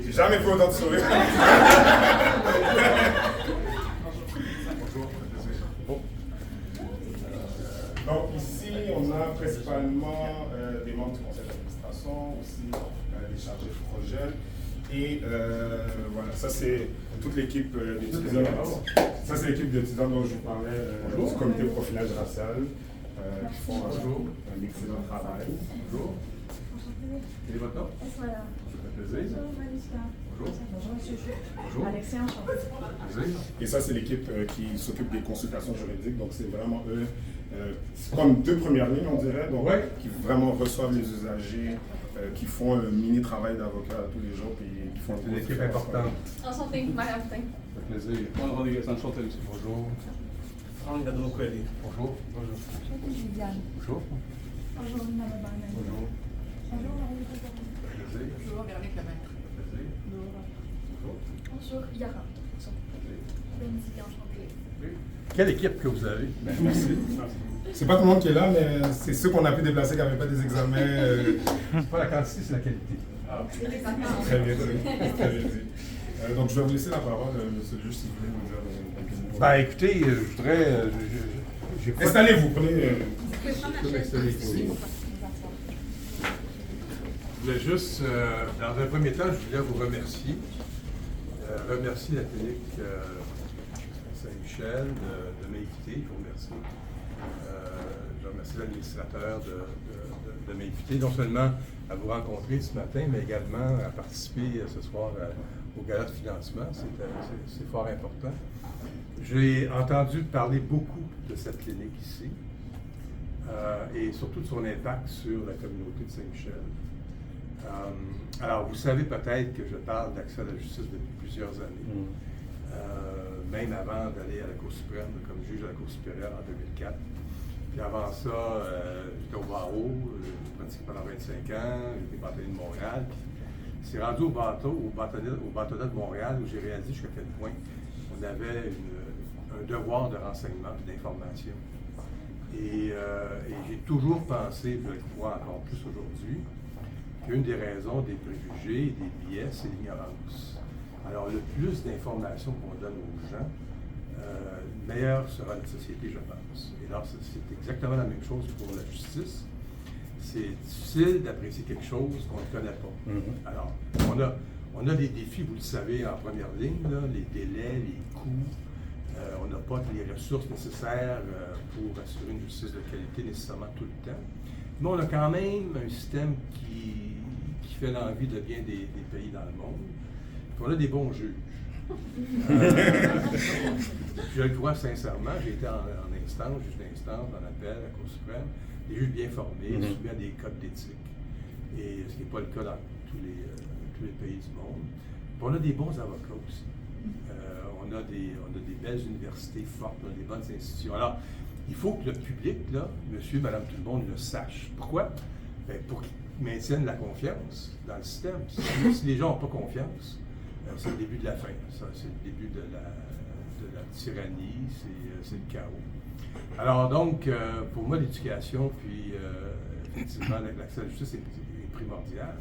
J'ai jamais fait autant de sourires. Donc ici, on a principalement des membres du conseil d'administration, aussi des chargés de projet. Et voilà, ça c'est toute l'équipe d'étudiants. Ça c'est l'équipe d'étudiants dont je vous parlais, du comité de profilage racial, qui font un excellent travail. Bonjour. Quel est votre nom? Esmeralda. Ça fait plaisir. Bonjour, Mariska. Bonjour. Bonjour, monsieur Chou. Bonjour. Alexis, enchanté. Plaisir. Et ça c'est l'équipe qui s'occupe des consultations juridiques, donc c'est vraiment eux, comme deux premières lignes on dirait, donc, qui vraiment reçoivent les usagers, qui font un mini travail d'avocat tous les jours, puis qui font une équipe importante. Enchanté, Marie-Martin. Ça fait plaisir. Juan Rodriguez, enchanté aussi. Bonjour. Franck Gadoukweli. Bonjour. Bonjour, Viviane. Bonjour. Bonjour, Nana Barman. Bonjour. Bonjour, Marie-Martin. Plaisir. Bonjour, Véronique Lemaître. Plaisir. Bonjour. Bonjour, Yara. Bénédicte, enchantée. Quelle équipe que vous avez? Merci. C'est pas tout le monde qui est là, mais c'est ceux qu'on a pu déplacer qui n'avaient pas des examens. C'est pas la quantité, c'est la qualité. Très bien, très bien dit. Donc je vais vous laisser la parole, monsieur le juge, si vous voulez nous dire quelques mots. Ben écoutez, je voudrais... j'ai pas- Installez-vous, prenez. Je peux m'installer ici. Je voulais juste, dans un premier temps, je voulais vous remercier. Remercier la clinique Saint-Michel de m'inviter. Je vous remercie. Je remercie l'administrateur de m'inviter, non seulement à vous rencontrer ce matin, mais également à participer ce soir au gala de financement. C'est fort important. J'ai entendu parler beaucoup de cette clinique ici et surtout de son impact sur la communauté de Saint-Michel. Alors, vous savez peut-être que je parle d'accès à la justice depuis plusieurs années, même avant d'aller à la Cour suprême comme juge à la Cour supérieure en 2004. Puis avant ça, j'étais au barreau, j'ai pratiqué pendant 25 ans, j'étais bâtonnier de Montréal. C'est rendu au bâtonnat de Montréal où j'ai réalisé jusqu'à quel point on avait un devoir de renseignement et d'information. Et j'ai toujours pensé, je le crois encore plus aujourd'hui, qu'une des raisons des préjugés et des biais, c'est l'ignorance. Alors, le plus d'informations qu'on donne aux gens, meilleure sera notre société, je pense. Et là, c'est exactement la même chose pour la justice. C'est difficile d'apprécier quelque chose qu'on ne connaît pas. Alors, on a des défis, vous le savez, en première ligne, là, les délais, les coûts. On n'a pas les ressources nécessaires pour assurer une justice de qualité nécessairement tout le temps. Mais on a quand même un système qui fait l'envie de bien des pays dans le monde. Puis on a des bons juges. Je le crois sincèrement, j'ai été en instance, juge d'instance, en appel, à la Cour suprême, des juges bien formés, soumis à des codes d'éthique, et ce qui n'est pas le cas dans tous les pays du monde. Puis on a des bons avocats aussi. On a des belles universités fortes, on a des bonnes institutions. Alors, il faut que le public, là, monsieur, madame, tout le monde, le sache. Pourquoi? Bien, pour qu'ils maintiennent la confiance dans le système. Si les gens n'ont pas confiance, c'est le début de la fin. Ça, c'est le début de la tyrannie, c'est le chaos. Alors donc, pour moi, l'éducation, puis effectivement, l'accès à la justice est primordial.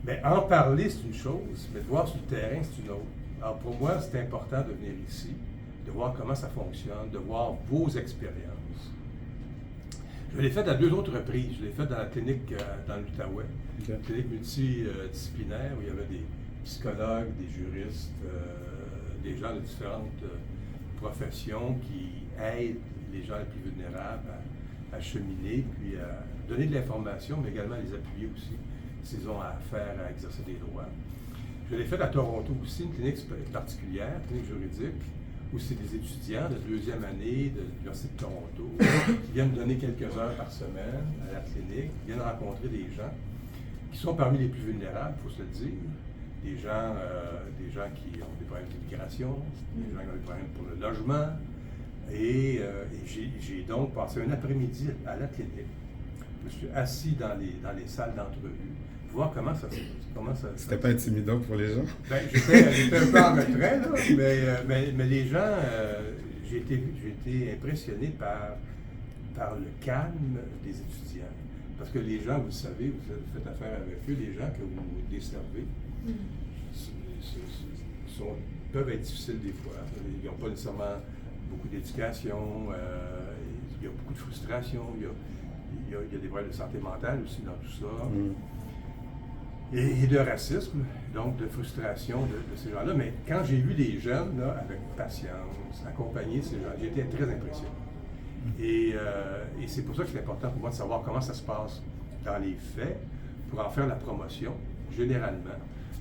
Mais en parler, c'est une chose, mais de voir sur le terrain, c'est une autre. Alors pour moi, c'est important de venir ici, de voir comment ça fonctionne, de voir vos expériences. Je l'ai fait à 2 autres reprises. Je l'ai fait dans la clinique dans l'Outaouais, une clinique multidisciplinaire où il y avait des psychologues, des juristes, des gens de différentes professions qui aident les gens les plus vulnérables à cheminer, puis à donner de l'information, mais également à les appuyer aussi s'ils ont affaire à exercer des droits. Je l'ai fait à Toronto aussi, une clinique particulière, une clinique juridique, où c'est des étudiants de 2e année de l'Université de Toronto qui viennent donner quelques heures par semaine à la clinique, qui viennent rencontrer des gens qui sont parmi les plus vulnérables, il faut se le dire. Des gens qui ont des problèmes d'immigration, des gens qui ont des problèmes pour le logement. Et j'ai donc passé un après-midi à la clinique. Je me suis assis dans les salles d'entrevue, voir comment ça se passe. C'était pas intimidant pour les gens? Ben, j'étais un peu en retrait, là, mais les gens, j'ai été impressionné par le calme des étudiants, parce que les gens, vous le savez, vous faites affaire avec eux, les gens que vous desservez peuvent être difficiles des fois. Ils n'ont pas nécessairement beaucoup d'éducation, il y a beaucoup de frustration, il y a des problèmes de santé mentale aussi dans tout ça. Et de racisme, donc de frustration de ces gens-là. Mais quand j'ai vu des jeunes, là, avec patience, accompagner ces gens, j'ai été très impressionné. Et c'est pour ça que c'est important pour moi de savoir comment ça se passe dans les faits, pour en faire la promotion, généralement.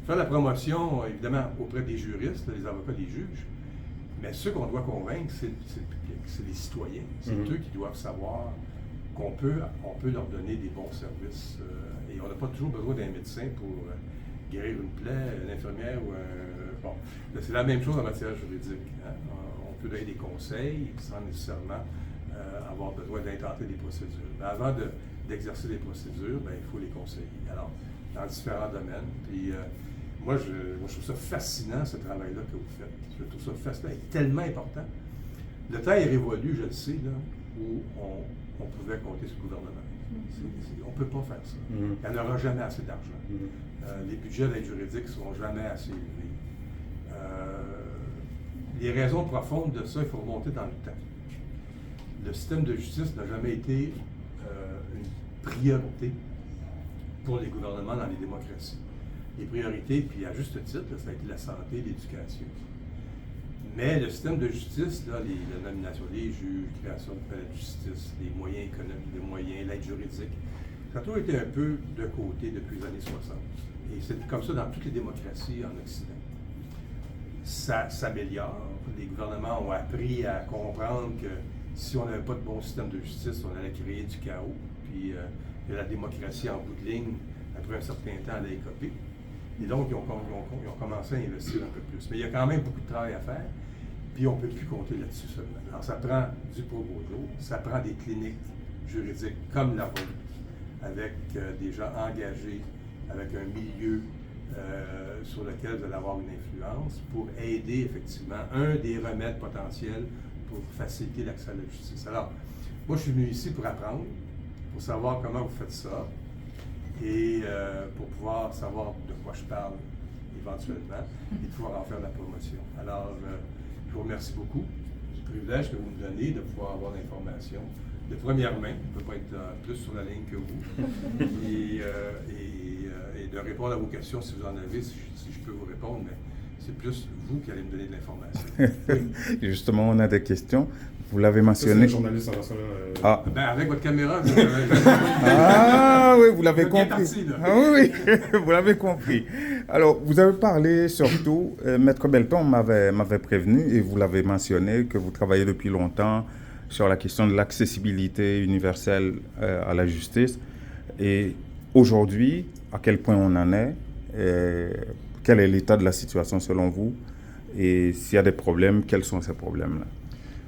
Faire la promotion, évidemment, auprès des juristes, des avocats, des juges, mais ceux qu'on doit convaincre, c'est le public, c'est les citoyens. C'est eux qui doivent savoir qu'on peut leur donner des bons services. Et on n'a pas toujours besoin d'un médecin pour guérir une plaie, une infirmière ou un... Bon, c'est la même chose en matière juridique. Hein? On peut donner des conseils sans nécessairement avoir besoin d'intenter des procédures. Mais avant d'exercer des procédures, ben, il faut les conseiller. Alors, dans différents domaines. Puis, moi, je trouve ça fascinant, ce travail-là que vous faites. Je trouve ça fascinant et tellement important. Le temps est révolu, je le sais, là, où on pouvait compter sur le gouvernement. On ne peut pas faire ça. Il n'y en aura jamais assez d'argent. Les budgets d'aide juridique ne seront jamais assez élevés. Les raisons profondes de ça, il faut remonter dans le temps. Le système de justice n'a jamais été une priorité pour les gouvernements dans les démocraties. Les priorités, puis à juste titre, là, ça a été la santé, l'éducation. Mais le système de justice, là, la nomination des juges, la création de palais de justice, les moyens économiques, les moyens, l'aide juridique, ça a toujours été un peu de côté depuis les années 60. Et c'est comme ça dans toutes les démocraties en Occident. Ça s'améliore. Les gouvernements ont appris à comprendre que si on n'avait pas de bon système de justice, on allait créer du chaos. Puis la démocratie en bout de ligne, après un certain temps, elle allait écoper. Et donc, ils ont commencé à investir un peu plus. Mais il y a quand même beaucoup de travail à faire, puis on ne peut plus compter là-dessus seulement. Alors, ça prend du pro bono, ça prend des cliniques juridiques comme la vôtre, avec des gens engagés, avec un milieu sur lequel vous allez avoir une influence pour aider effectivement un des remèdes potentiels pour faciliter l'accès à la justice. Alors, moi, je suis venu ici pour apprendre, pour savoir comment vous faites ça, et pour pouvoir savoir de quoi je parle éventuellement et de pouvoir en faire la promotion. Alors, je vous remercie beaucoup du privilège que vous me donnez de pouvoir avoir l'information de première main. Je ne peux pas être plus sur la ligne que vous. Et de répondre à vos questions si vous en avez, si je peux vous répondre, mais c'est plus vous qui allez me donner de l'information. Justement, on a des questions. Vous l'avez mentionné. C'est le journaliste Ben, avec votre caméra. Ah oui, vous l'avez compris. Parti, ah oui, vous l'avez compris. Alors, vous avez parlé surtout, Maître Belton m'avait prévenu, et vous l'avez mentionné, que vous travaillez depuis longtemps sur la question de l'accessibilité universelle à la justice. Et aujourd'hui, à quel point on en est, quel est l'état de la situation selon vous, et s'il y a des problèmes, quels sont ces problèmes-là?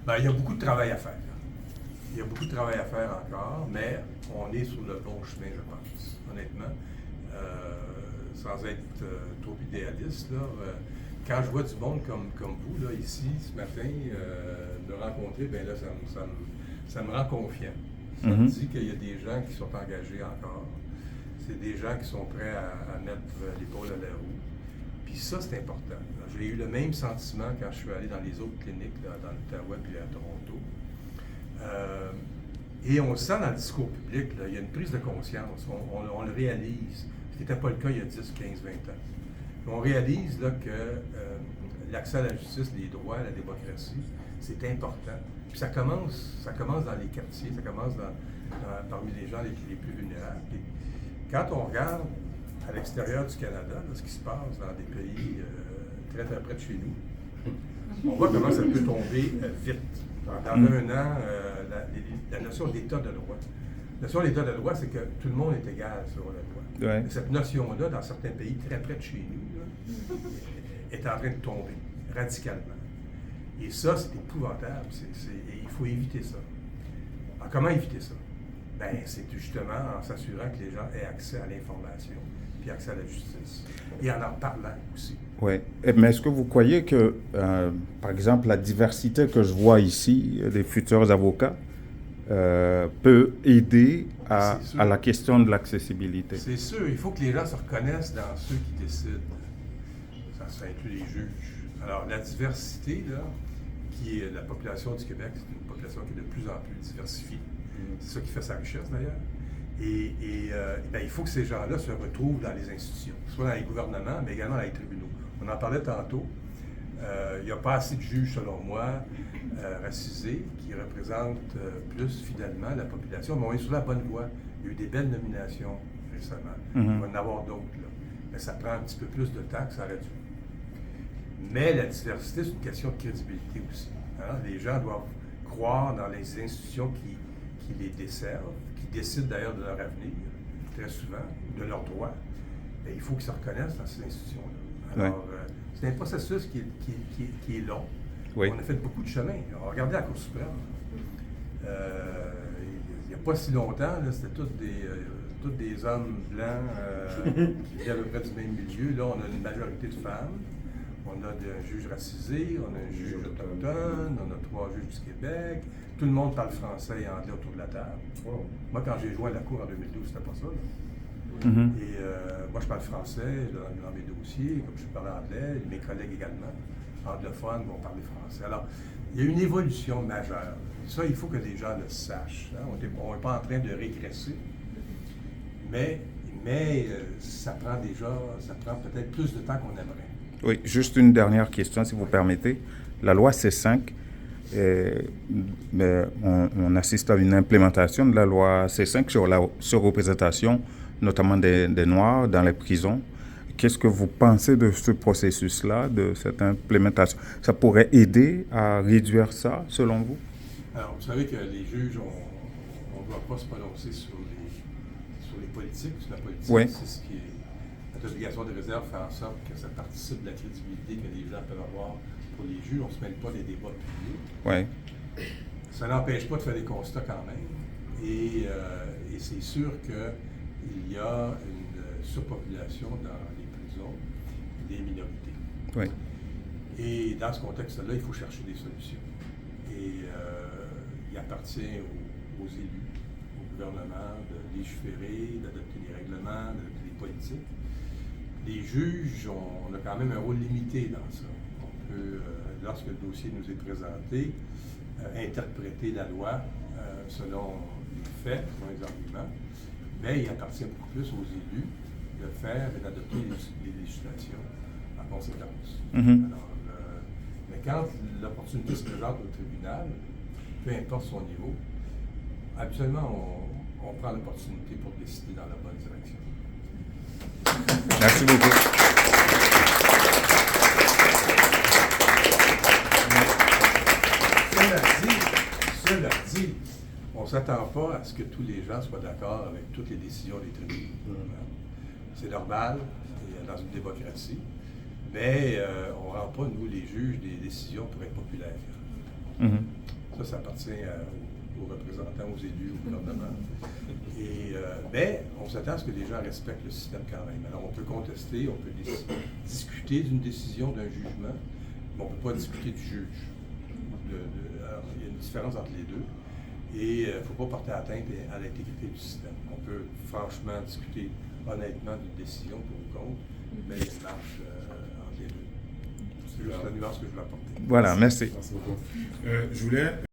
Ben, il y a beaucoup de travail à faire. Il y a beaucoup de travail à faire encore, mais on est sur le bon chemin, je pense, honnêtement. Sans être trop idéaliste, là, quand je vois du monde comme vous, là, ici, ce matin, me rencontrer, ben là, ça me rend confiant. Ça me dit qu'il y a des gens qui sont engagés encore. C'est des gens qui sont prêts à mettre l'épaule à la roue. Puis ça, c'est important. J'ai eu le même sentiment quand je suis allé dans les autres cliniques, là, dans l'Outaouais puis à Toronto. Et on le sent dans le discours public, là, il y a une prise de conscience. On le réalise, ce qui n'était pas le cas il y a 10, 15, 20 ans. On réalise là, que l'accès à la justice, les droits, la démocratie, c'est important. Puis ça commence dans les quartiers, ça commence parmi les gens les plus vulnérables. Puis quand on regarde à l'extérieur du Canada, là, ce qui se passe dans des pays très très près de chez nous, on voit comment ça peut tomber vite. Dans un an, la notion d'état de droit. La notion d'état de droit, c'est que tout le monde est égal sur le droit. Ouais. Cette notion-là, dans certains pays très près de chez nous, là, est en train de tomber radicalement. Et ça, c'est épouvantable. Et il faut éviter ça. Alors, comment éviter ça? Ben, c'est justement en s'assurant que les gens aient accès à l'information, puis accès à la justice, et en parlant aussi. Oui, mais est-ce que vous croyez que, par exemple, la diversité que je vois ici, des futurs avocats, peut aider à C'est sûr. la question de l'accessibilité. C'est sûr, il faut que les gens se reconnaissent dans ceux qui décident. Ça inclut les juges. Alors, la diversité, là, qui est la population du Québec, c'est une population qui est de plus en plus diversifiée. C'est ça qui fait sa richesse, d'ailleurs. Et ben, il faut que ces gens-là se retrouvent dans les institutions, soit dans les gouvernements, mais également dans les tribunaux. On en parlait tantôt. Il n'y a pas assez de juges, selon moi, racisés, qui représentent plus fidèlement la population, mais on est sur la bonne voie. Il y a eu des belles nominations récemment. Il va y en avoir d'autres, là. Mais ça prend un petit peu plus de temps que ça aurait dû. Mais la diversité, c'est une question de crédibilité aussi. Hein? Les gens doivent croire dans les institutions qui les desservent, qui décident d'ailleurs de leur avenir, très souvent, de leurs droits. Et il faut qu'ils se reconnaissent dans ces institutions-là. Alors, c'est un processus qui est long. Oui. On a fait beaucoup de chemin. On regardait la Cour suprême. Il n'y a pas si longtemps, là, c'était tous des hommes blancs qui viennent à peu près du même milieu. Là, on a une majorité de femmes. On a un juge racisé, on a un juge autochtone, on a 3 juges du Québec. Tout le monde parle français et anglais autour de la table. Wow. Moi, quand j'ai joint la Cour en 2012, c'était pas ça. Et moi, je parle français dans mes dossiers, comme je parle anglais. Mes collègues également, anglophones, vont parler français. Alors, il y a une évolution majeure. Ça, il faut que les gens le sachent. Hein? On n'est pas en train de régresser. Mais ça prend peut-être plus de temps qu'on aimerait. Oui, juste une dernière question, si vous permettez. La loi C5, on assiste à une implémentation de la loi C5 sur la surreprésentation, notamment des Noirs dans les prisons. Qu'est-ce que vous pensez de ce processus-là, de cette implémentation? Ça pourrait aider à réduire ça, selon vous? Alors, vous savez que les juges, on ne doit pas se prononcer sur les politiques. Sur la politique, oui. C'est ce qui est... Notre obligation de réserve fait en sorte que ça participe de la crédibilité que les gens peuvent avoir pour les juges. On ne se mêle pas des débats publics. Oui. Ça n'empêche pas de faire des constats quand même. Et c'est sûr qu'il y a une surpopulation dans les prisons des minorités. Oui. Et dans ce contexte-là, il faut chercher des solutions. Et il appartient aux élus, au gouvernement de légiférer, d'adopter des règlements, d'adopter des politiques. Les juges, on a quand même un rôle limité dans ça. On peut, lorsque le dossier nous est présenté, interpréter la loi selon les faits, selon les arguments, mais il appartient beaucoup plus aux élus de faire et d'adopter les législations en conséquence. Alors, mais quand l'opportunité se présente au tribunal, peu importe son niveau, habituellement, on prend l'opportunité pour décider dans la bonne direction. Merci beaucoup. Cela dit, on ne s'attend pas à ce que tous les gens soient d'accord avec toutes les décisions des tribunaux. C'est normal dans une démocratie, mais on ne rend pas, nous, les juges, des décisions pour être populaires. Ça appartient aux représentants, aux élus, au gouvernement. Mais on s'attend à ce que les gens respectent le système quand même. Alors, on peut contester, on peut discuter d'une décision, d'un jugement, mais on ne peut pas discuter du juge. Alors, il y a une différence entre les deux. Et il ne faut pas porter atteinte à l'intégrité du système. On peut franchement discuter honnêtement d'une décision pour ou contre, mais il y a une marche entre les deux. C'est juste la nuance que je voulais apporter. Voilà, merci. Merci beaucoup. Je voulais